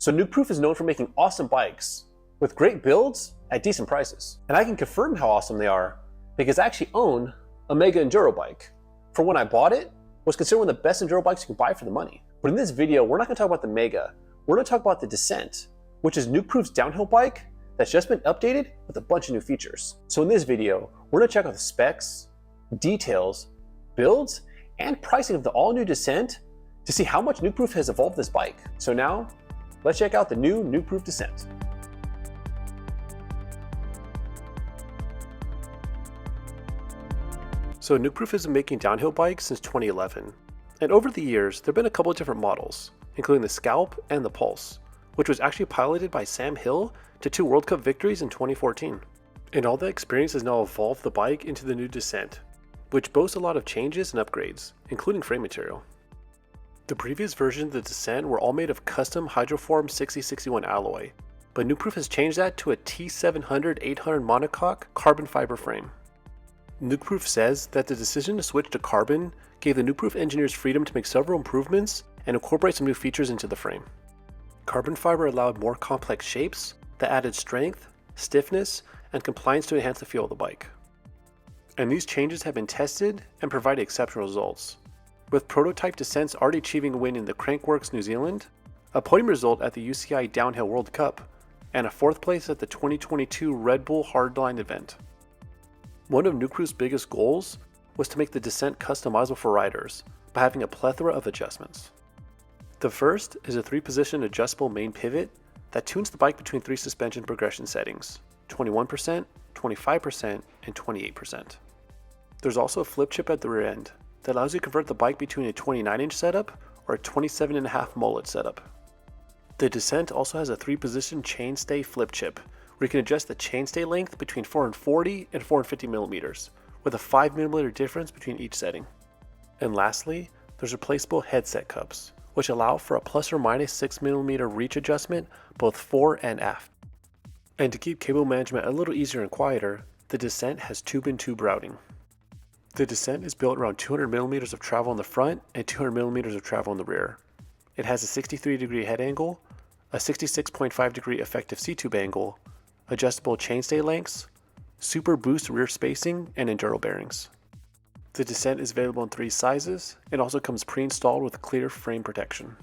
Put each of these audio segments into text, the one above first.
So Nukeproof is known for making awesome bikes with great builds at decent prices. And I can confirm how awesome they are because I actually own a Mega Enduro bike. For when I bought it, was considered one of the best Enduro bikes you can buy for the money. But in this video, we're not gonna talk about the Mega, we're gonna talk about the Dissent, which is Nukeproof's downhill bike that's just been updated with a bunch of new features. So in this video, we're gonna check out the specs, details, builds, and pricing of the all-new Dissent to see how much Nukeproof has evolved this bike. So now, let's check out the new Nukeproof Dissent. So Nukeproof has been making downhill bikes since 2011. And over the years, there have been a couple of different models, including the Scalp and the Pulse, which was actually piloted by Sam Hill to 2 World Cup victories in 2014. And all that experience has now evolved the bike into the new Dissent, which boasts a lot of changes and upgrades, including frame material. The previous versions of the Dissent were all made of custom Hydroform 6061 alloy, but Nukeproof has changed that to a T700-800 monocoque carbon fiber frame. Nukeproof says that the decision to switch to carbon gave the Nukeproof engineers freedom to make several improvements and incorporate some new features into the frame. Carbon fiber allowed more complex shapes that added strength, stiffness, and compliance to enhance the feel of the bike. And these changes have been tested and provided exceptional results, with prototype Dissents already achieving a win in the Crankworx New Zealand, a podium result at the UCI Downhill World Cup, and a 4th place at the 2022 Red Bull Hardline event. One of Nukeproof's biggest goals was to make the Dissent customizable for riders by having a plethora of adjustments. The first is a 3-position adjustable main pivot that tunes the bike between 3 suspension progression settings, 21%, 25%, and 28%. There's also a flip chip at the rear end that allows you to convert the bike between a 29-inch setup or a 27.5 mullet setup. The Dissent also has a 3-position chainstay flip chip where you can adjust the chainstay length between 440 and 450 millimeters, with a 5 millimeter difference between each setting. And lastly, there's replaceable headset cups, which allow for a plus or minus 6 millimeter reach adjustment both fore and aft. And to keep cable management a little easier and quieter, the Dissent has tube-in-tube routing. The Dissent is built around 200 millimeters of travel in the front and 200 millimeters of travel in the rear. It has a 63-degree head angle, a 66.5-degree effective C-tube angle, adjustable chainstay lengths, super boost rear spacing, and enduro bearings. The Dissent is available in 3 sizes and also comes pre-installed with clear frame protection.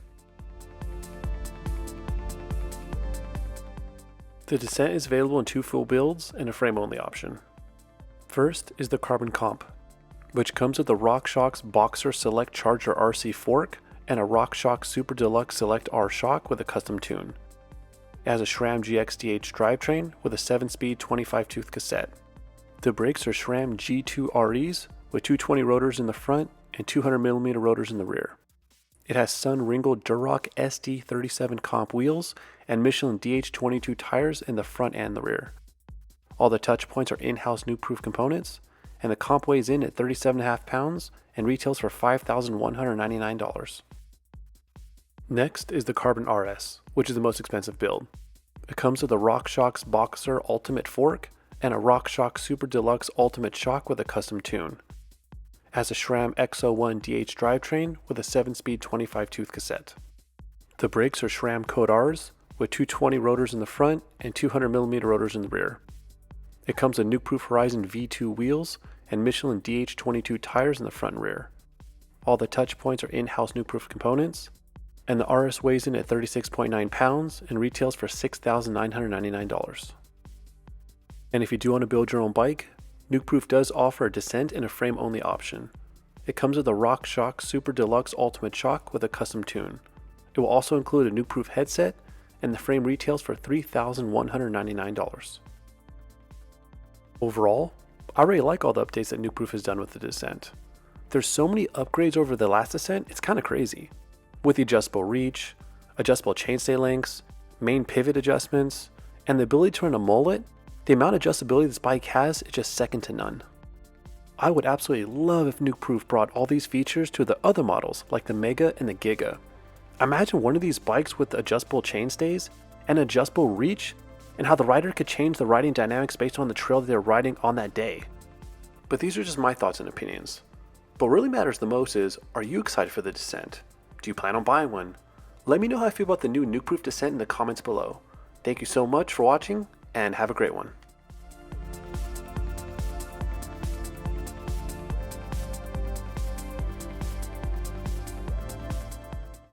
The Dissent is available in 2 full builds and a frame-only option. First is the Carbon Comp, which comes with the RockShox Boxer Select Charger RC fork and a RockShox Super Deluxe Select R shock with a custom tune. It has a SRAM GXDH drivetrain with a 7-speed 25-tooth cassette. The brakes are SRAM G2 REs with 220 rotors in the front and 200mm rotors in the rear. It has Sun Ringgold Durock SD37 comp wheels and Michelin DH22 tires in the front and the rear. All the touch points are in-house Nukeproof components, and the comp weighs in at 37.5 pounds and retails for $5,199. Next is the Carbon RS, which is the most expensive build. It comes with a RockShox Boxer Ultimate fork and a RockShox Super Deluxe Ultimate shock with a custom tune. It has a SRAM X01 DH drivetrain with a 7-speed 25-tooth cassette. The brakes are SRAM Code Rs with 220 rotors in the front and 200mm rotors in the rear. It comes with Nukeproof Horizon V2 wheels and Michelin DH22 tires in the front and rear. All the touch points are in-house Nukeproof components, and the RS weighs in at 36.9 pounds and retails for $6,999. And if you do want to build your own bike, Nukeproof does offer a Dissent and a frame-only option. It comes with a RockShox Super Deluxe Ultimate shock with a custom tune. It will also include a Nukeproof headset, and the frame retails for $3,199. Overall, I really like all the updates that Nukeproof has done with the Dissent. There's so many upgrades over the last Dissent, it's kind of crazy. With the adjustable reach, adjustable chainstay lengths, main pivot adjustments, and the ability to run a mullet, the amount of adjustability this bike has is just second to none. I would absolutely love if Nukeproof brought all these features to the other models like the Mega and the Giga. Imagine one of these bikes with adjustable chainstays and adjustable reach, and how the rider could change the riding dynamics based on the trail that they're riding on that day. But these are just my thoughts and opinions. But what really matters the most is, are you excited for the Dissent? Do you plan on buying one? Let me know how you feel about the new Nukeproof Dissent in the comments below. Thank you so much for watching, and have a great one.